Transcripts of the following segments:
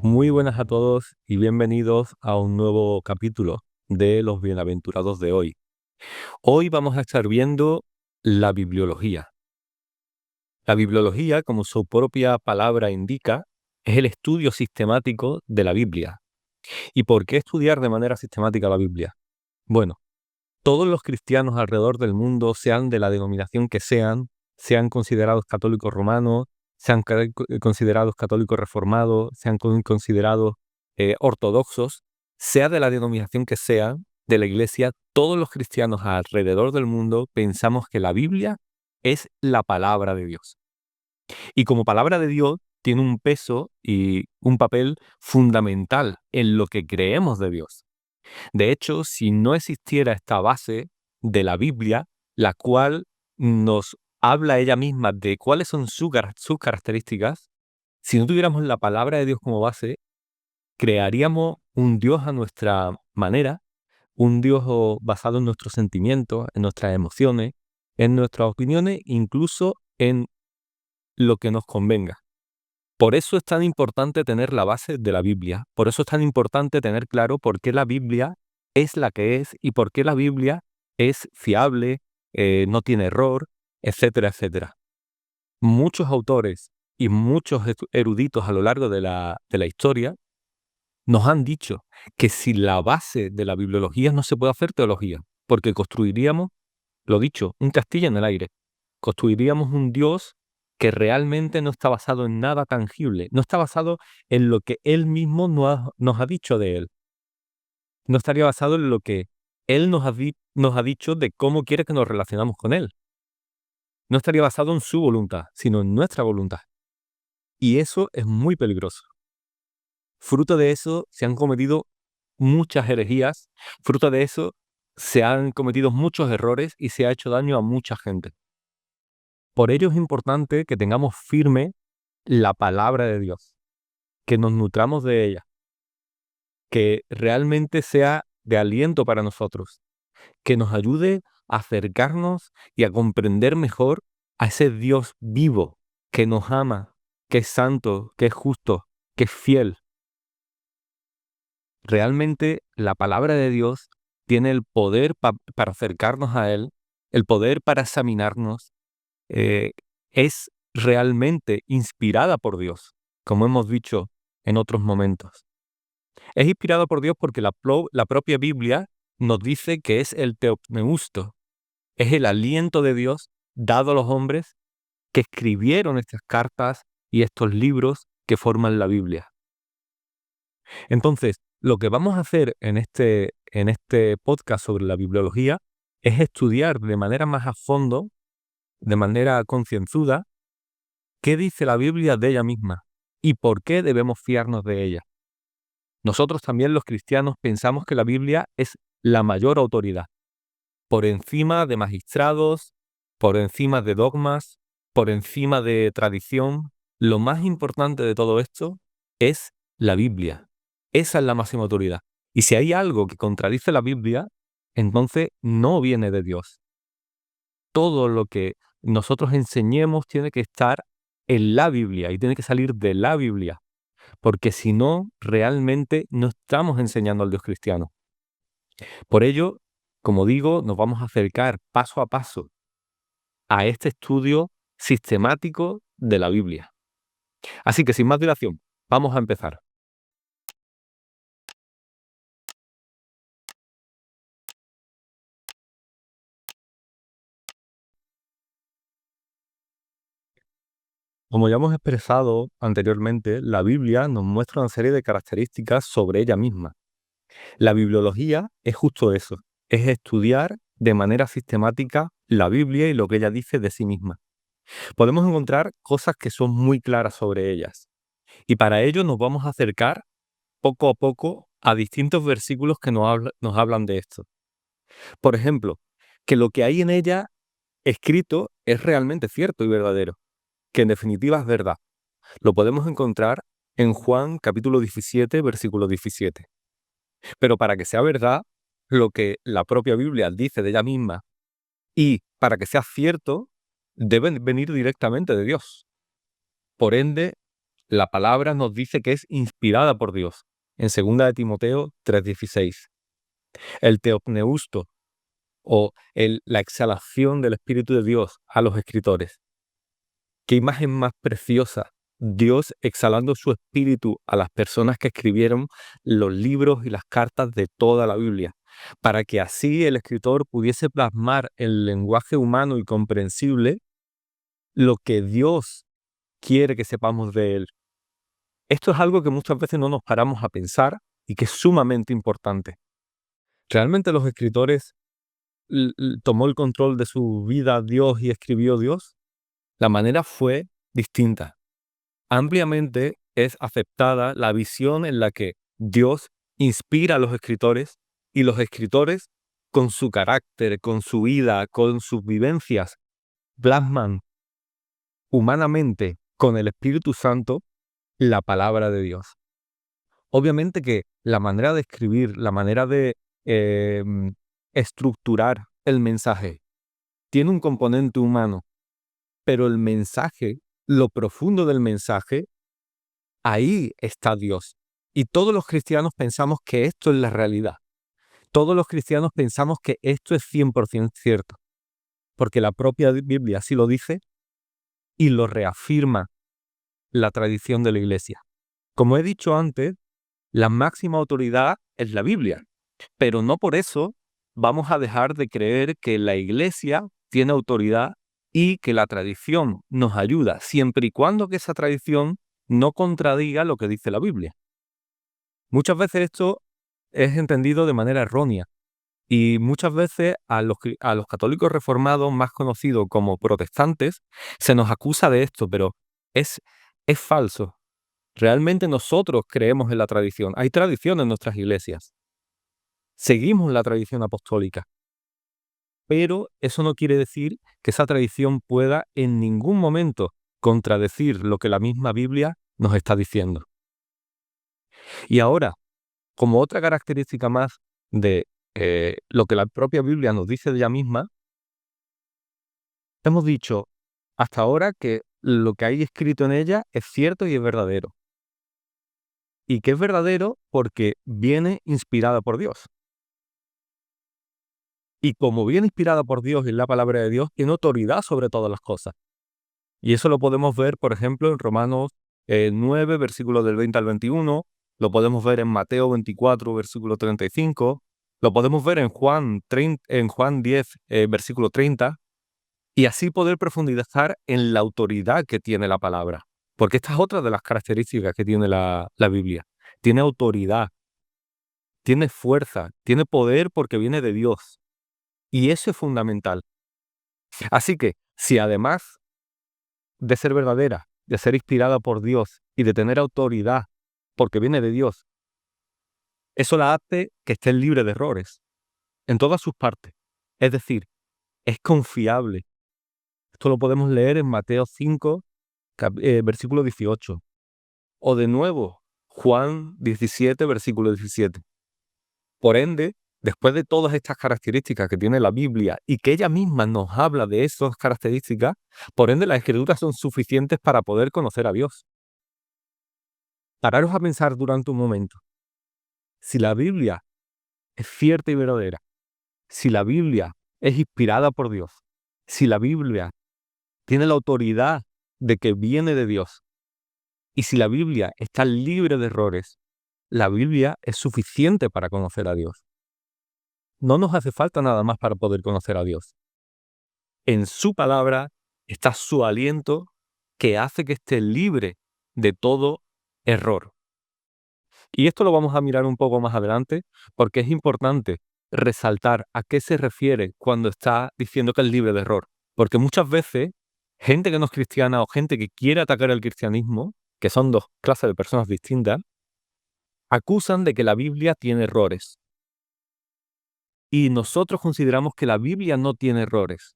Muy buenas a todos y bienvenidos a un nuevo capítulo de los Bienaventurados de hoy. Hoy vamos a estar viendo la bibliología. La bibliología, como su propia palabra indica, es el estudio sistemático de la Biblia. ¿Y por qué estudiar de manera sistemática la Biblia? Bueno, todos los cristianos alrededor del mundo, sean de la denominación que sean considerados católicos romanos, sean considerados católicos reformados, sean considerados ortodoxos, sea de la denominación que sea, de la iglesia, todos los cristianos alrededor del mundo pensamos que la Biblia es la palabra de Dios. Y como palabra de Dios tiene un peso y un papel fundamental en lo que creemos de Dios. De hecho, si no existiera esta base de la Biblia, la cual nos habla ella misma de cuáles son sus características, si no tuviéramos la palabra de Dios como base, crearíamos un Dios a nuestra manera, un Dios basado en nuestros sentimientos, en nuestras emociones, en nuestras opiniones, incluso en lo que nos convenga. Por eso es tan importante tener la base de la Biblia. Por eso es tan importante tener claro por qué la Biblia es la que es y por qué la Biblia es fiable, no tiene error, etcétera, etcétera. Muchos autores y muchos eruditos a lo largo de la historia nos han dicho que sin la base de la bibliología no se puede hacer teología, porque construiríamos, lo dicho, un castillo en el aire. Construiríamos un Dios que realmente no está basado en nada tangible, no está basado en lo que Él mismo nos ha dicho de Él. No estaría basado en lo que Él nos ha dicho de cómo quiere que nos relacionamos con Él. No estaría basado en su voluntad, sino en nuestra voluntad. Y eso es muy peligroso. Fruto de eso se han cometido muchas herejías, fruto de eso se han cometido muchos errores y se ha hecho daño a mucha gente. Por ello es importante que tengamos firme la palabra de Dios, que nos nutramos de ella, que realmente sea de aliento para nosotros, que nos ayude a acercarnos y a comprender mejor a ese Dios vivo que nos ama, que es santo, que es justo, que es fiel. Realmente la palabra de Dios tiene el poder para acercarnos a Él, el poder para examinarnos, es realmente inspirada por Dios, como hemos dicho en otros momentos. Es inspirada por Dios porque la propia Biblia nos dice que es el teopneusto, es el aliento de Dios dado a los hombres que escribieron estas cartas y estos libros que forman la Biblia. Entonces, lo que vamos a hacer en este podcast sobre la bibliología es estudiar de manera más a fondo, de manera concienzuda, qué dice la Biblia de ella misma y por qué debemos fiarnos de ella. Nosotros también los cristianos pensamos que la Biblia es la mayor autoridad, por encima de magistrados, por encima de dogmas, por encima de tradición. Lo más importante de todo esto es la Biblia. Esa es la máxima autoridad. Y si hay algo que contradice la Biblia, entonces no viene de Dios. Todo lo que nosotros enseñemos tiene que estar en la Biblia y tiene que salir de la Biblia, porque si no, realmente no estamos enseñando al Dios cristiano. Por ello, como digo, nos vamos a acercar paso a paso a este estudio sistemático de la Biblia. Así que sin más dilación, vamos a empezar. Como ya hemos expresado anteriormente, la Biblia nos muestra una serie de características sobre ella misma. La bibliología es justo eso, es estudiar de manera sistemática la Biblia y lo que ella dice de sí misma. Podemos encontrar cosas que son muy claras sobre ellas. Y para ello nos vamos a acercar poco a poco a distintos versículos que nos hablan de esto. Por ejemplo, que lo que hay en ella escrito es realmente cierto y verdadero, que en definitiva es verdad. Lo podemos encontrar en Juan capítulo 17, versículo 17. Pero para que sea verdad, lo que la propia Biblia dice de ella misma y para que sea cierto, debe venir directamente de Dios. Por ende, la palabra nos dice que es inspirada por Dios, en 2 de Timoteo 3:16. El teopneusto, o la exhalación del Espíritu de Dios a los escritores. ¿Qué imagen más preciosa? Dios exhalando su espíritu a las personas que escribieron los libros y las cartas de toda la Biblia, para que así el escritor pudiese plasmar en lenguaje humano y comprensible lo que Dios quiere que sepamos de él. Esto es algo que muchas veces no nos paramos a pensar y que es sumamente importante. ¿Realmente los escritores tomó el control de su vida Dios y escribió Dios? La manera fue distinta. Ampliamente es aceptada la visión en la que Dios inspira a los escritores y los escritores, con su carácter, con su vida, con sus vivencias, plasman humanamente con el Espíritu Santo la palabra de Dios. Obviamente que la manera de escribir, la manera de estructurar el mensaje tiene un componente humano, pero el mensaje, lo profundo del mensaje, ahí está Dios. Y todos los cristianos pensamos que esto es la realidad. Todos los cristianos pensamos que esto es 100% cierto, porque la propia Biblia así lo dice y lo reafirma la tradición de la Iglesia. Como he dicho antes, la máxima autoridad es la Biblia, pero no por eso vamos a dejar de creer que la Iglesia tiene autoridad y que la tradición nos ayuda, siempre y cuando que esa tradición no contradiga lo que dice la Biblia. Muchas veces esto es entendido de manera errónea y muchas veces a los católicos reformados, más conocidos como protestantes, se nos acusa de esto, pero es falso. Realmente nosotros creemos en la tradición. Hay tradición en nuestras iglesias. Seguimos la tradición apostólica. Pero eso no quiere decir que esa tradición pueda en ningún momento contradecir lo que la misma Biblia nos está diciendo. Y ahora, como otra característica más de lo que la propia Biblia nos dice de ella misma, hemos dicho hasta ahora que lo que hay escrito en ella es cierto y es verdadero. Y que es verdadero porque viene inspirada por Dios. Y como viene inspirada por Dios en la palabra de Dios, tiene autoridad sobre todas las cosas. Y eso lo podemos ver, por ejemplo, en Romanos 9, versículos del 20 al 21, lo podemos ver en Mateo 24, versículo 35, lo podemos ver en Juan 10, versículo 30, y así poder profundizar en la autoridad que tiene la palabra. Porque esta es otra de las características que tiene la Biblia. Tiene autoridad, tiene fuerza, tiene poder porque viene de Dios. Y eso es fundamental. Así que, si además de ser verdadera, de ser inspirada por Dios y de tener autoridad porque viene de Dios, eso la hace que esté libre de errores en todas sus partes. Es decir, es confiable. Esto lo podemos leer en Mateo 5, versículo 18. O de nuevo, Juan 17, versículo 17. Por ende, después de todas estas características que tiene la Biblia y que ella misma nos habla de esas características, por ende las escrituras son suficientes para poder conocer a Dios. Pararos a pensar durante un momento. Si la Biblia es cierta y verdadera, si la Biblia es inspirada por Dios, si la Biblia tiene la autoridad de que viene de Dios, y si la Biblia está libre de errores, la Biblia es suficiente para conocer a Dios. No nos hace falta nada más para poder conocer a Dios. En su palabra está su aliento que hace que esté libre de todo error. Y esto lo vamos a mirar un poco más adelante porque es importante resaltar a qué se refiere cuando está diciendo que es libre de error. Porque muchas veces, gente que no es cristiana o gente que quiere atacar el cristianismo, que son dos clases de personas distintas, acusan de que la Biblia tiene errores. Y nosotros consideramos que la Biblia no tiene errores.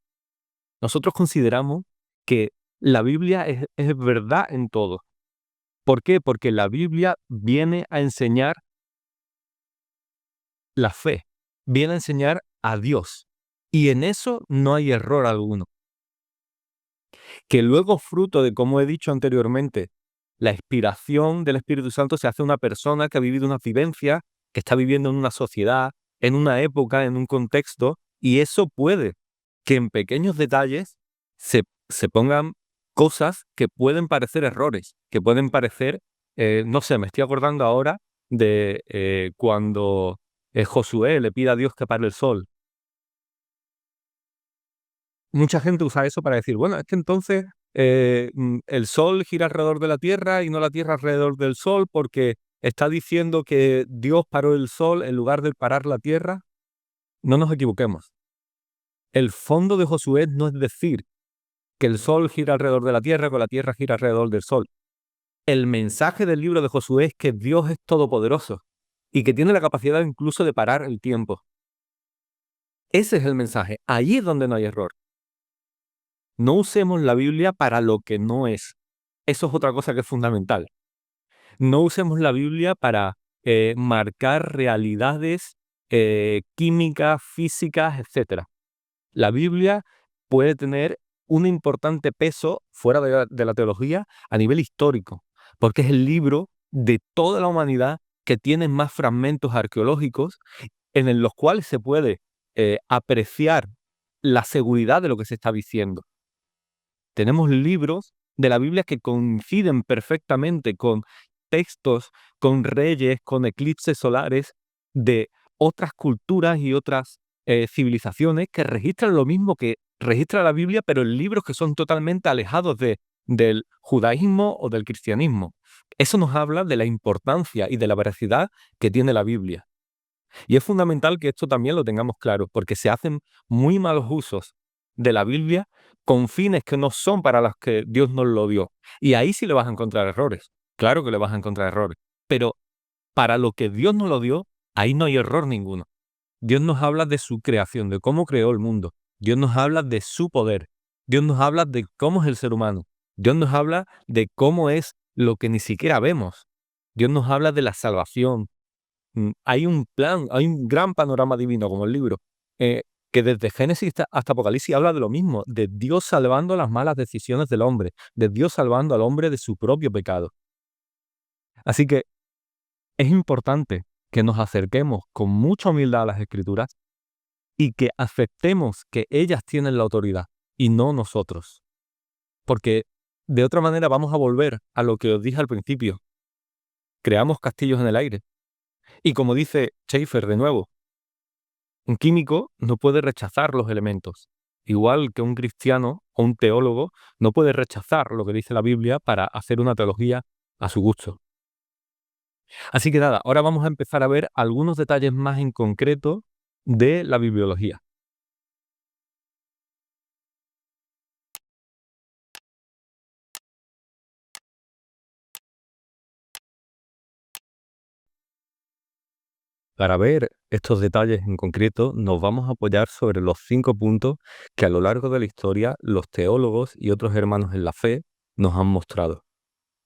Nosotros consideramos que la Biblia es verdad en todo. ¿Por qué? Porque la Biblia viene a enseñar la fe, viene a enseñar a Dios. Y en eso no hay error alguno. Que luego, fruto de, como he dicho anteriormente, la inspiración del Espíritu Santo se hace una persona que ha vivido una vivencia, que está viviendo en una sociedad, en una época, en un contexto, y eso puede que en pequeños detalles se pongan cosas que pueden parecer errores, que pueden parecer, no sé, me estoy acordando ahora de cuando Josué le pide a Dios que pare el sol. Mucha gente usa eso para decir, bueno, es que entonces el sol gira alrededor de la Tierra y no la Tierra alrededor del sol porque está diciendo que Dios paró el sol en lugar de parar la Tierra. No nos equivoquemos. El fondo de Josué no es decir que el sol gira alrededor de la Tierra, que la Tierra gira alrededor del sol. El mensaje del libro de Josué es que Dios es todopoderoso y que tiene la capacidad incluso de parar el tiempo. Ese es el mensaje. Allí es donde no hay error. No usemos la Biblia para lo que no es. Eso es otra cosa que es fundamental. No usemos la Biblia para marcar realidades químicas, físicas, etc. La Biblia puede tener un importante peso fuera de la teología a nivel histórico, porque es el libro de toda la humanidad que tiene más fragmentos arqueológicos en los cuales se puede apreciar la seguridad de lo que se está diciendo. Tenemos libros de la Biblia que coinciden perfectamente con textos, con reyes, con eclipses solares de otras culturas y otras civilizaciones que registran lo mismo que registra la Biblia, pero en libros que son totalmente alejados del judaísmo o del cristianismo. Eso nos habla de la importancia y de la veracidad que tiene la Biblia. Y es fundamental que esto también lo tengamos claro, porque se hacen muy malos usos de la Biblia con fines que no son para los que Dios nos lo dio. Y ahí sí le vas a encontrar errores. Claro que le vas a encontrar errores. Pero para lo que Dios nos lo dio, ahí no hay error ninguno. Dios nos habla de su creación, de cómo creó el mundo. Dios nos habla de su poder. Dios nos habla de cómo es el ser humano. Dios nos habla de cómo es lo que ni siquiera vemos. Dios nos habla de la salvación. Hay un plan, hay un gran panorama divino como el libro, que desde Génesis hasta Apocalipsis habla de lo mismo, de Dios salvando las malas decisiones del hombre, de Dios salvando al hombre de su propio pecado. Así que es importante que nos acerquemos con mucha humildad a las Escrituras y que aceptemos que ellas tienen la autoridad y no nosotros. Porque de otra manera vamos a volver a lo que os dije al principio. Creamos castillos en el aire. Y como dice Schaeffer de nuevo, un químico no puede rechazar los elementos, igual que un cristiano o un teólogo no puede rechazar lo que dice la Biblia para hacer una teología a su gusto. Así que nada, ahora vamos a empezar a ver algunos detalles más en concreto de la bibliología. Para ver estos detalles en concreto, nos vamos a apoyar sobre los 5 puntos que a lo largo de la historia los teólogos y otros hermanos en la fe nos han mostrado.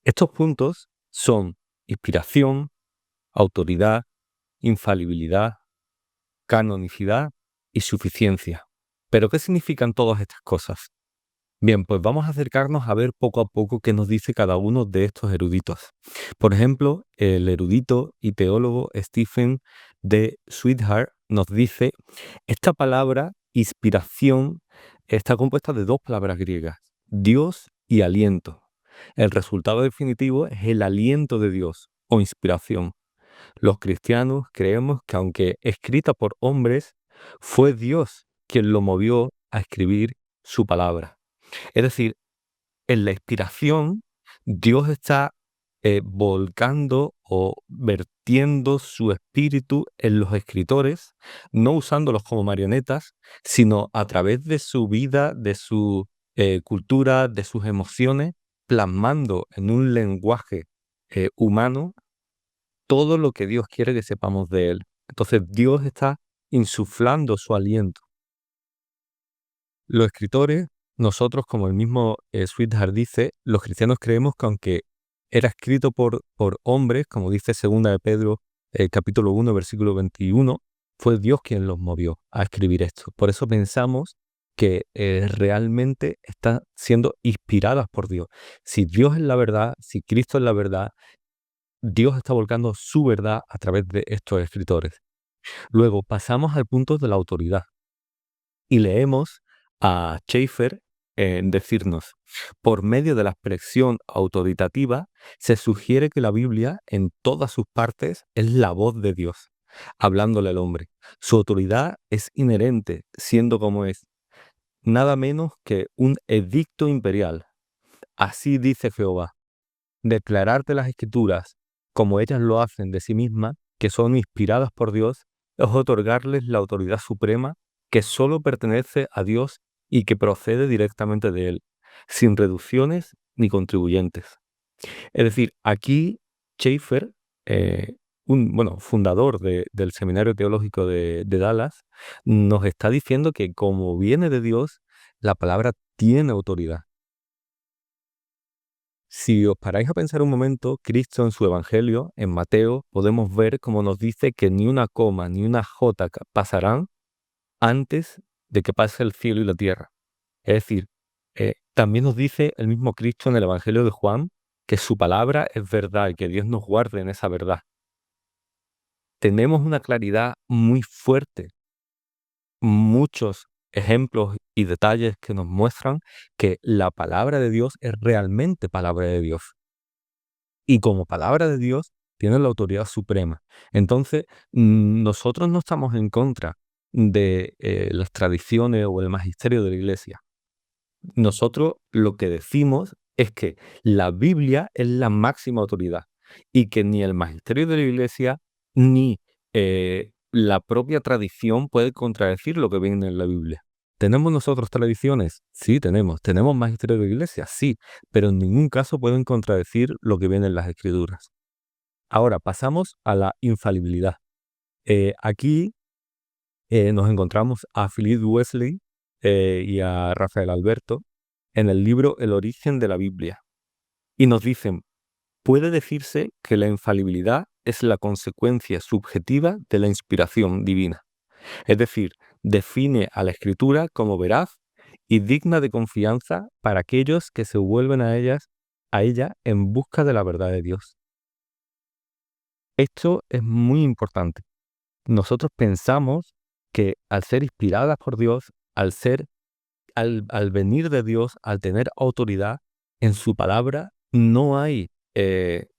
Estos puntos son inspiración, autoridad, infalibilidad, canonicidad y suficiencia. ¿Pero qué significan todas estas cosas? Bien, pues vamos a acercarnos a ver poco a poco qué nos dice cada uno de estos eruditos. Por ejemplo, el erudito y teólogo Stephen D. Sweetheart nos dice, esta palabra, inspiración, está compuesta de 2 palabras griegas, Dios y aliento. El resultado definitivo es el aliento de Dios o inspiración. Los cristianos creemos que aunque escrita por hombres, fue Dios quien lo movió a escribir su palabra. Es decir, en la inspiración, Dios está volcando o vertiendo su espíritu en los escritores, no usándolos como marionetas, sino a través de su vida, de su cultura, de sus emociones, plasmando en un lenguaje humano todo lo que Dios quiere que sepamos de Él. Entonces Dios está insuflando su aliento. Los escritores, nosotros, como el mismo Sweetheart dice, los cristianos creemos que aunque era escrito por hombres, como dice 2 de Pedro, capítulo 1, versículo 21, fue Dios quien los movió a escribir esto. Por eso pensamos que realmente están siendo inspiradas por Dios. Si Dios es la verdad, si Cristo es la verdad, Dios está volcando su verdad a través de estos escritores. Luego pasamos al punto de la autoridad y leemos a Schaeffer decirnos, por medio de la expresión autoritativa, se sugiere que la Biblia en todas sus partes es la voz de Dios, hablándole al hombre. Su autoridad es inherente, siendo como es, nada menos que un edicto imperial. Así dice Jehová. Declararte las escrituras como ellas lo hacen de sí mismas, que son inspiradas por Dios, es otorgarles la autoridad suprema que solo pertenece a Dios y que procede directamente de Él, sin reducciones ni contribuyentes. Es decir, aquí Schaeffer, fundador del Seminario Teológico de Dallas, nos está diciendo que como viene de Dios, la palabra tiene autoridad. Si os paráis a pensar un momento, Cristo en su Evangelio, en Mateo, podemos ver cómo nos dice que ni una coma ni una jota pasarán antes de que pase el cielo y la tierra. Es decir, también nos dice el mismo Cristo en el Evangelio de Juan que su palabra es verdad y que Dios nos guarde en esa verdad. Tenemos una claridad muy fuerte, muchos ejemplos y detalles que nos muestran que la palabra de Dios es realmente palabra de Dios. Y como palabra de Dios, tiene la autoridad suprema. Entonces, nosotros no estamos en contra de las tradiciones o el magisterio de la Iglesia. Nosotros lo que decimos es que la Biblia es la máxima autoridad y que ni el magisterio de la Iglesia ni la propia tradición puede contradecir lo que viene en la Biblia. ¿Tenemos nosotros tradiciones? Sí, tenemos. ¿Tenemos magisterio de la Iglesia? Sí, pero en ningún caso pueden contradecir lo que viene en las Escrituras. Ahora, pasamos a la infalibilidad. Aquí nos encontramos a Philip Wesley y a Rafael Alberto en el libro El origen de la Biblia. Y nos dicen, puede decirse que la infalibilidad es la consecuencia subjetiva de la inspiración divina. Es decir, define a la Escritura como veraz y digna de confianza para aquellos que se vuelven a ella en busca de la verdad de Dios. Esto es muy importante. Nosotros pensamos que al ser inspiradas por Dios, al venir de Dios, al tener autoridad en su palabra, no hay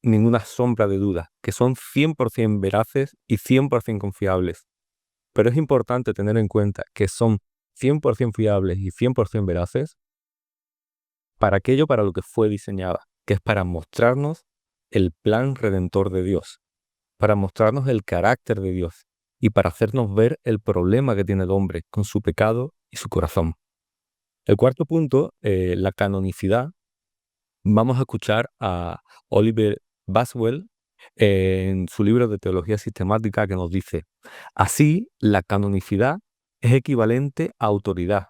ninguna sombra de duda, que son 100% veraces y 100% confiables. Pero es importante tener en cuenta que son 100% fiables y 100% veraces para aquello para lo que fue diseñada, que es para mostrarnos el plan redentor de Dios, para mostrarnos el carácter de Dios y para hacernos ver el problema que tiene el hombre con su pecado y su corazón. El cuarto punto, la canonicidad. Vamos a escuchar a Oliver Baswell en su libro de Teología Sistemática que nos dice, así, la canonicidad es equivalente a autoridad,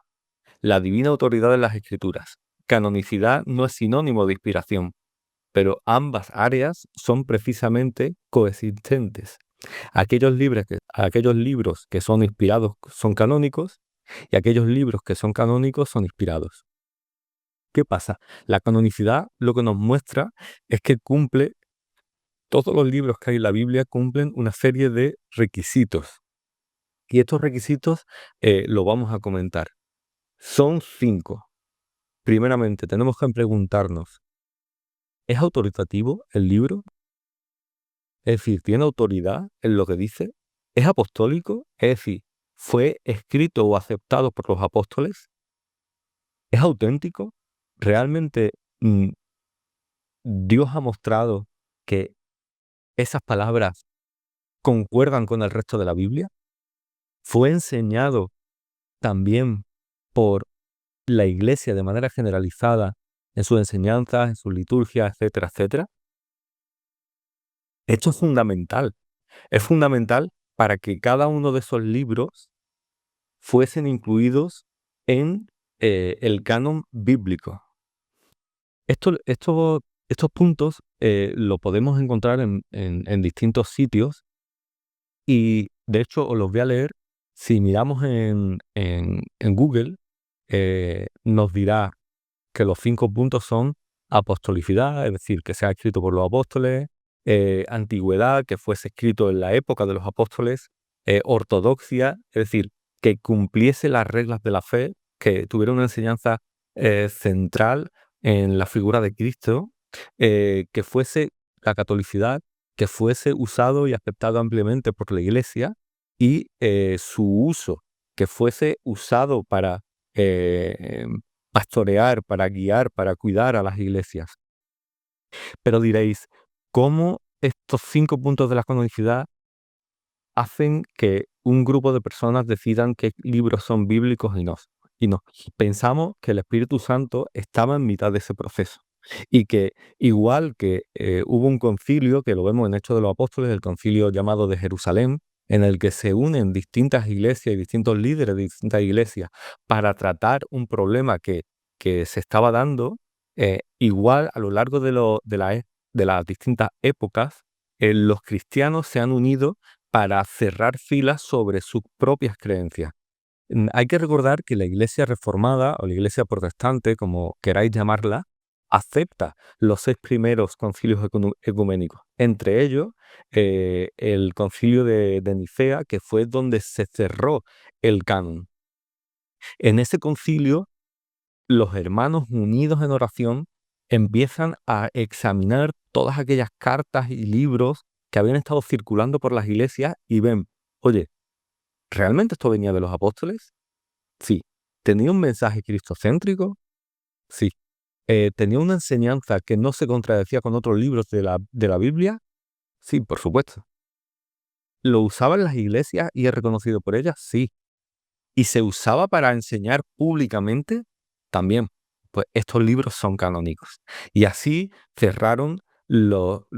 la divina autoridad de las Escrituras. Canonicidad no es sinónimo de inspiración, pero ambas áreas son precisamente coexistentes. Aquellos libros que son inspirados son canónicos y aquellos libros que son canónicos son inspirados. ¿Qué pasa? La canonicidad lo que nos muestra es que todos los libros que hay en la Biblia cumplen una serie de requisitos. Y estos requisitos lo vamos a comentar. Son 5. Primeramente, tenemos que preguntarnos, ¿es autoritativo el libro? Es decir, ¿tiene autoridad en lo que dice? ¿Es apostólico? Es decir, ¿fue escrito o aceptado por los apóstoles? ¿Es auténtico? ¿Realmente Dios ha mostrado que esas palabras concuerdan con el resto de la Biblia? ¿Fue enseñado también por la Iglesia de manera generalizada en sus enseñanzas, en sus liturgias, etcétera, etcétera? Esto es fundamental. Es fundamental para que cada uno de esos libros fuesen incluidos en el canon bíblico. Estos puntos lo podemos encontrar en distintos sitios y de hecho os los voy a leer. Si miramos en Google, nos dirá que los 5 puntos son apostolicidad, es decir, que sea escrito por los apóstoles, antigüedad, que fuese escrito en la época de los apóstoles, ortodoxia, es decir, que cumpliese las reglas de la fe, que tuviera una enseñanza central en la figura de Cristo, que fuese la catolicidad, que fuese usado y aceptado ampliamente por la Iglesia, y su uso, que fuese usado para pastorear, para guiar, para cuidar a las iglesias. Pero diréis, ¿cómo estos 5 puntos de la canonicidad hacen que un grupo de personas decidan qué libros son bíblicos y no? Y no. Pensamos que el Espíritu Santo estaba en mitad de ese proceso. Y que igual que hubo un concilio, que lo vemos en Hechos de los Apóstoles, el concilio llamado de Jerusalén, en el que se unen distintas iglesias y distintos líderes de distintas iglesias para tratar un problema que se estaba dando, igual a lo largo de las distintas épocas, los cristianos se han unido para cerrar filas sobre sus propias creencias. Hay que recordar que la Iglesia reformada o la Iglesia protestante, como queráis llamarla, acepta los 6 primeros concilios ecuménicos. Entre ellos, el concilio de Nicea, que fue donde se cerró el canon. En ese concilio, los hermanos unidos en oración empiezan a examinar todas aquellas cartas y libros que habían estado circulando por las iglesias y ven, oye, ¿realmente esto venía de los apóstoles? Sí. ¿Tenía un mensaje cristocéntrico? Sí. ¿Tenía una enseñanza que no se contradecía con otros libros de la Biblia? Sí, por supuesto. ¿Lo usaban las iglesias y es reconocido por ellas? Sí. ¿Y se usaba para enseñar públicamente? También. Pues estos libros son canónicos. Y así cerraron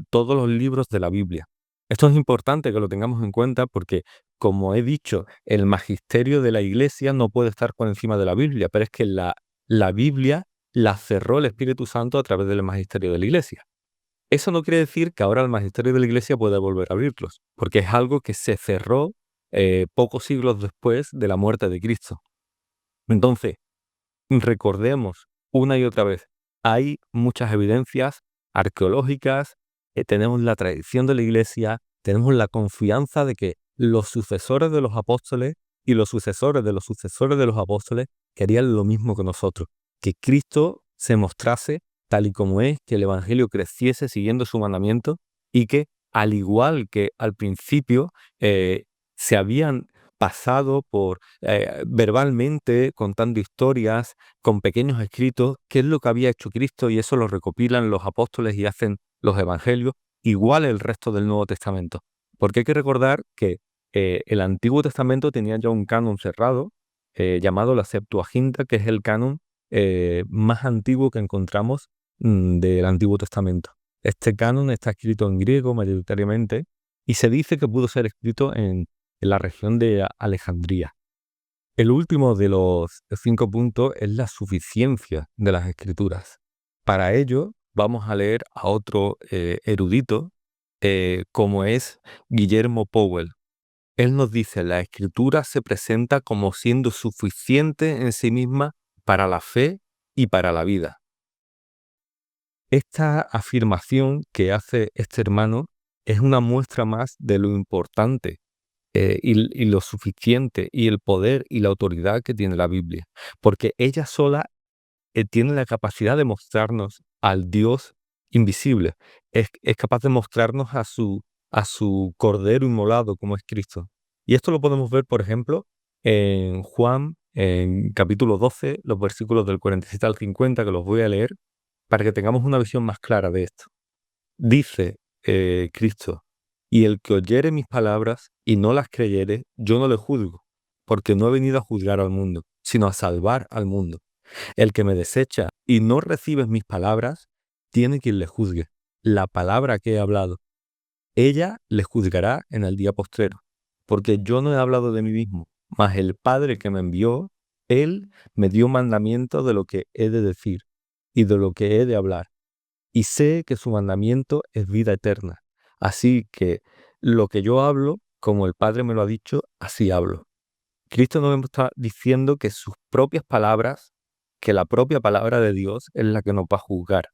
todos los libros de la Biblia. Esto es importante que lo tengamos en cuenta porque, como he dicho, el magisterio de la Iglesia no puede estar por encima de la Biblia, pero es que la Biblia la cerró el Espíritu Santo a través del magisterio de la Iglesia. Eso no quiere decir que ahora el magisterio de la Iglesia pueda volver a abrirlos, porque es algo que se cerró pocos siglos después de la muerte de Cristo. Entonces, recordemos una y otra vez, hay muchas evidencias arqueológicas, tenemos la tradición de la Iglesia, tenemos la confianza de que los sucesores de los apóstoles y los sucesores de los apóstoles querían lo mismo que nosotros, que Cristo se mostrase tal y como es, que el Evangelio creciese siguiendo su mandamiento y que, al igual que al principio, se habían pasado por verbalmente, contando historias, con pequeños escritos, qué es lo que había hecho Cristo, y eso lo recopilan los apóstoles y hacen los evangelios, igual el resto del Nuevo Testamento. Porque hay que recordar que el Antiguo Testamento tenía ya un canon cerrado, llamado la Septuaginta, que es el canon más antiguo que encontramos del Antiguo Testamento. Este canon está escrito en griego mayoritariamente y se dice que pudo ser escrito en la región de Alejandría. El último de los 5 puntos es la suficiencia de las escrituras. Para ello vamos a leer a otro erudito como es Guillermo Powell. Él nos dice, la escritura se presenta como siendo suficiente en sí misma para la fe y para la vida. Esta afirmación que hace este hermano es una muestra más de lo importante y lo suficiente y el poder y la autoridad que tiene la Biblia, porque ella sola tiene la capacidad de mostrarnos al Dios invisible, es capaz de mostrarnos a su Cordero inmolado como es Cristo. Y esto lo podemos ver, por ejemplo, en Juan, en capítulo 12, los versículos del 47 al 50, que los voy a leer, para que tengamos una visión más clara de esto. Dice Cristo, y el que oyere mis palabras y no las creyere, yo no le juzgo, porque no he venido a juzgar al mundo, sino a salvar al mundo. El que me desecha y no recibe mis palabras, tiene quien le juzgue. La palabra que he hablado, ella le juzgará en el día postrero, porque yo no he hablado de mí mismo, mas el Padre que me envió, él me dio mandamiento de lo que he de decir y de lo que he de hablar. Y sé que su mandamiento es vida eterna. Así que lo que yo hablo, como el Padre me lo ha dicho, así hablo. Cristo nos está diciendo que sus propias palabras, que la propia palabra de Dios es la que nos va a juzgar.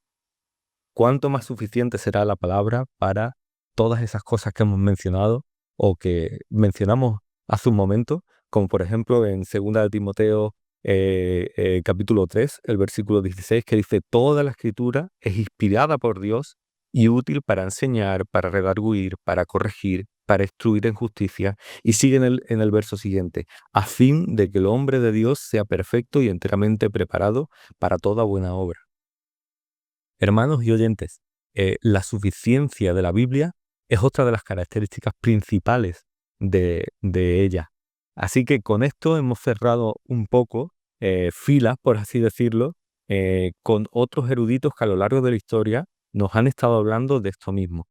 ¿Cuánto más suficiente será la palabra para todas esas cosas que hemos mencionado o que mencionamos hace un momento? Como por ejemplo en 2 de Timoteo capítulo 3, el versículo 16, que dice: toda la escritura es inspirada por Dios y útil para enseñar, para redarguir, para corregir, para instruir en justicia. Y sigue en el verso siguiente: a fin de que el hombre de Dios sea perfecto y enteramente preparado para toda buena obra. Hermanos y oyentes, la suficiencia de la Biblia es otra de las características principales de ella. Así que con esto hemos cerrado un poco filas, por así decirlo, con otros eruditos que a lo largo de la historia nos han estado hablando de esto mismo.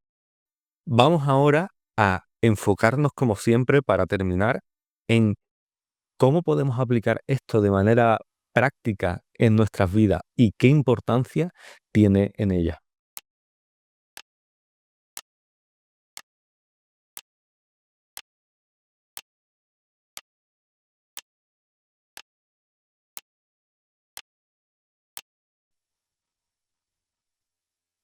Vamos ahora a enfocarnos, como siempre, para terminar, en cómo podemos aplicar esto de manera práctica en nuestras vidas y qué importancia tiene en ella.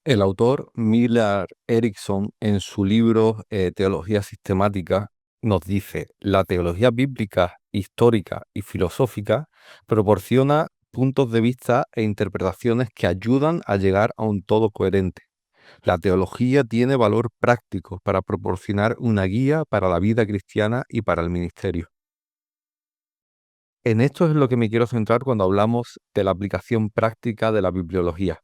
El autor Millard Erickson, en su libro Teología Sistemática, nos dice: la teología bíblica, histórica y filosófica proporciona puntos de vista e interpretaciones que ayudan a llegar a un todo coherente. La teología tiene valor práctico para proporcionar una guía para la vida cristiana y para el ministerio. En esto es lo que me quiero centrar cuando hablamos de la aplicación práctica de la bibliología.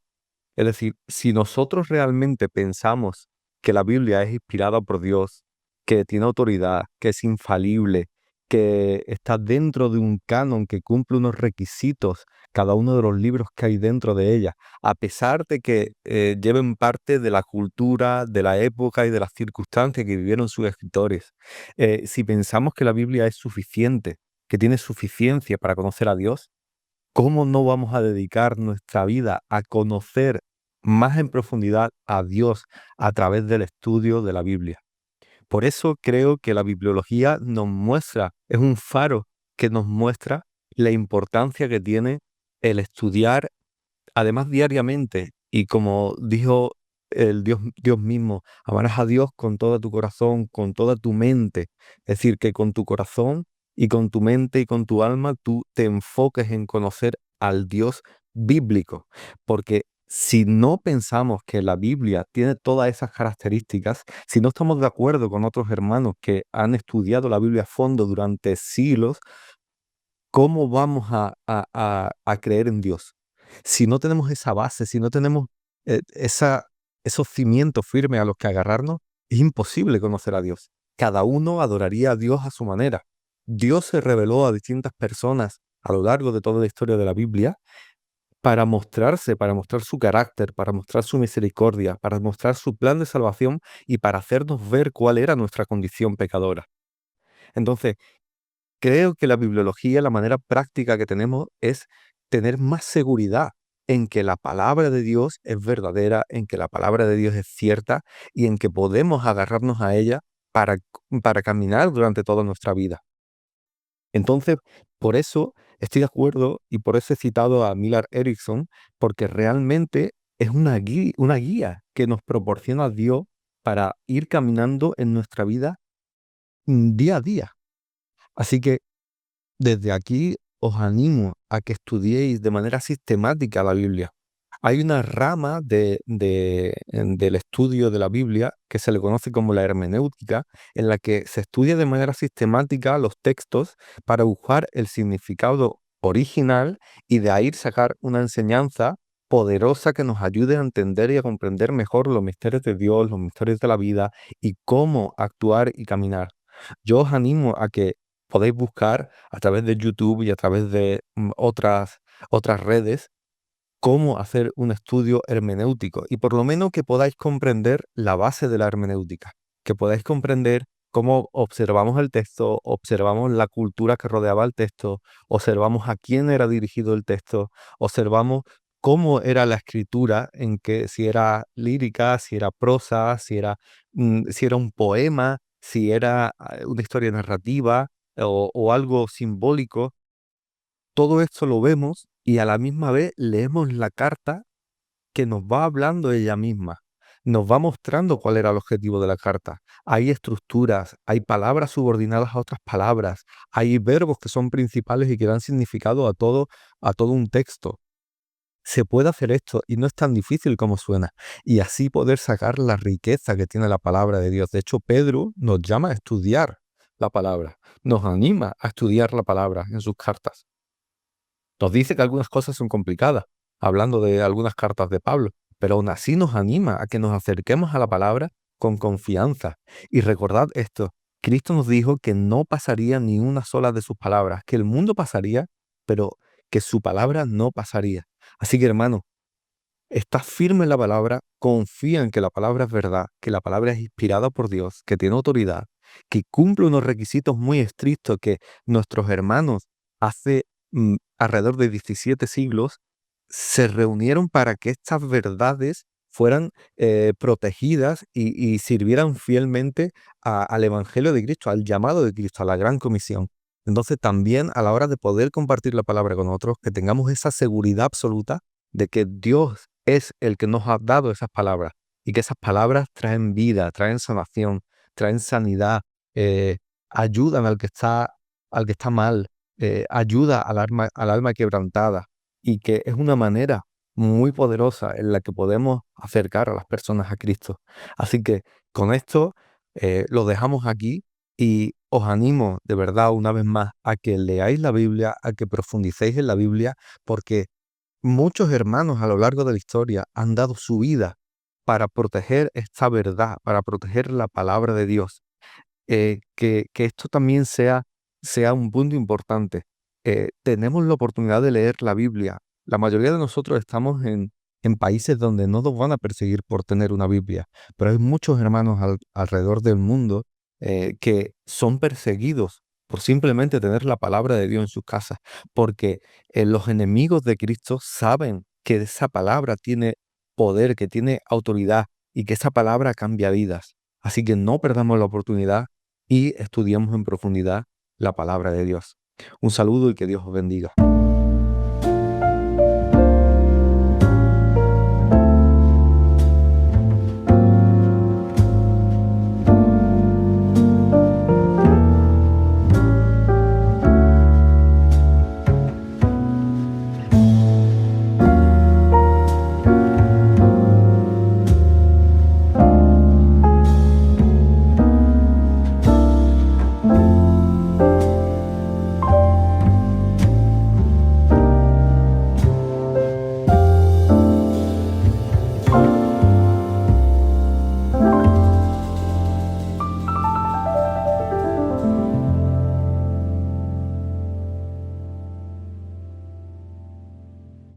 Es decir, si nosotros realmente pensamos que la Biblia es inspirada por Dios, que tiene autoridad, que es infalible, que está dentro de un canon que cumple unos requisitos, cada uno de los libros que hay dentro de ella, a pesar de que lleven parte de la cultura, de la época y de las circunstancias que vivieron sus escritores, si pensamos que la Biblia es suficiente, que tiene suficiencia para conocer a Dios, ¿cómo no vamos a dedicar nuestra vida a conocer más en profundidad a Dios a través del estudio de la Biblia? Por eso creo que la bibliología nos muestra, es un faro que nos muestra la importancia que tiene el estudiar, además diariamente, y como dijo el Dios mismo: amarás a Dios con todo tu corazón, con toda tu mente. Es decir, que con tu corazón y con tu mente y con tu alma tú te enfoques en conocer al Dios bíblico. Porque si no pensamos que la Biblia tiene todas esas características, si no estamos de acuerdo con otros hermanos que han estudiado la Biblia a fondo durante siglos, ¿cómo vamos a creer en Dios? Si no tenemos esa base, si no tenemos esos cimientos firmes a los que agarrarnos, es imposible conocer a Dios. Cada uno adoraría a Dios a su manera. Dios se reveló a distintas personas a lo largo de toda la historia de la Biblia para mostrarse, para mostrar su carácter, para mostrar su misericordia, para mostrar su plan de salvación y para hacernos ver cuál era nuestra condición pecadora. Entonces, creo que la bibliología, la manera práctica que tenemos es tener más seguridad en que la palabra de Dios es verdadera, en que la palabra de Dios es cierta y en que podemos agarrarnos a ella para caminar durante toda nuestra vida. Entonces, por eso estoy de acuerdo y por eso he citado a Millard Erickson, porque realmente es una guía que nos proporciona Dios para ir caminando en nuestra vida día a día. Así que desde aquí os animo a que estudiéis de manera sistemática la Biblia. Hay una rama del estudio de la Biblia que se le conoce como la hermenéutica, en la que se estudia de manera sistemática los textos para buscar el significado original y de ahí sacar una enseñanza poderosa que nos ayude a entender y a comprender mejor los misterios de Dios, los misterios de la vida y cómo actuar y caminar. Yo os animo a que podéis buscar a través de YouTube y a través de otras redes cómo hacer un estudio hermenéutico y por lo menos que podáis comprender la base de la hermenéutica, que podáis comprender cómo observamos el texto, observamos la cultura que rodeaba el texto, observamos a quién era dirigido el texto, observamos cómo era la escritura, en que si era lírica, si era prosa, si era un poema, si era una historia narrativa, o algo simbólico, todo esto lo vemos y a la misma vez leemos la carta que nos va hablando ella misma. Nos va mostrando cuál era el objetivo de la carta. Hay estructuras, hay palabras subordinadas a otras palabras, hay verbos que son principales y que dan significado a todo un texto. Se puede hacer esto y no es tan difícil como suena. Y así poder sacar la riqueza que tiene la palabra de Dios. De hecho, Pedro nos llama a estudiar la palabra, nos anima a estudiar la palabra en sus cartas. Nos dice que algunas cosas son complicadas, hablando de algunas cartas de Pablo, pero aún así nos anima a que nos acerquemos a la palabra con confianza. Y recordad esto, Cristo nos dijo que no pasaría ni una sola de sus palabras, que el mundo pasaría, pero que su palabra no pasaría. Así que hermano, estás firme en la palabra, confía en que la palabra es verdad, que la palabra es inspirada por Dios, que tiene autoridad, que cumple unos requisitos muy estrictos que nuestros hermanos hace alrededor de 17 siglos se reunieron para que estas verdades fueran protegidas y sirvieran fielmente al Evangelio de Cristo, al llamado de Cristo, a la gran comisión. Entonces también a la hora de poder compartir la palabra con otros, que tengamos esa seguridad absoluta de que Dios es el que nos ha dado esas palabras y que esas palabras traen vida, traen sanación, traen sanidad, eh, ayudan al que está mal, ayuda al alma quebrantada y que es una manera muy poderosa en la que podemos acercar a las personas a Cristo. Así que con esto lo dejamos aquí y os animo de verdad una vez más a que leáis la Biblia, a que profundicéis en la Biblia, porque muchos hermanos a lo largo de la historia han dado su vida para proteger esta verdad, para proteger la palabra de Dios. Que esto también sea un punto importante. Tenemos la oportunidad de leer la Biblia. La mayoría de nosotros estamos en países donde no nos van a perseguir por tener una Biblia, pero hay muchos hermanos alrededor del mundo que son perseguidos por simplemente tener la palabra de Dios en sus casas, porque los enemigos de Cristo saben que esa palabra tiene poder, que tiene autoridad y que esa palabra cambia vidas. Así que no perdamos la oportunidad y estudiemos en profundidad la palabra de Dios. Un saludo y que Dios os bendiga.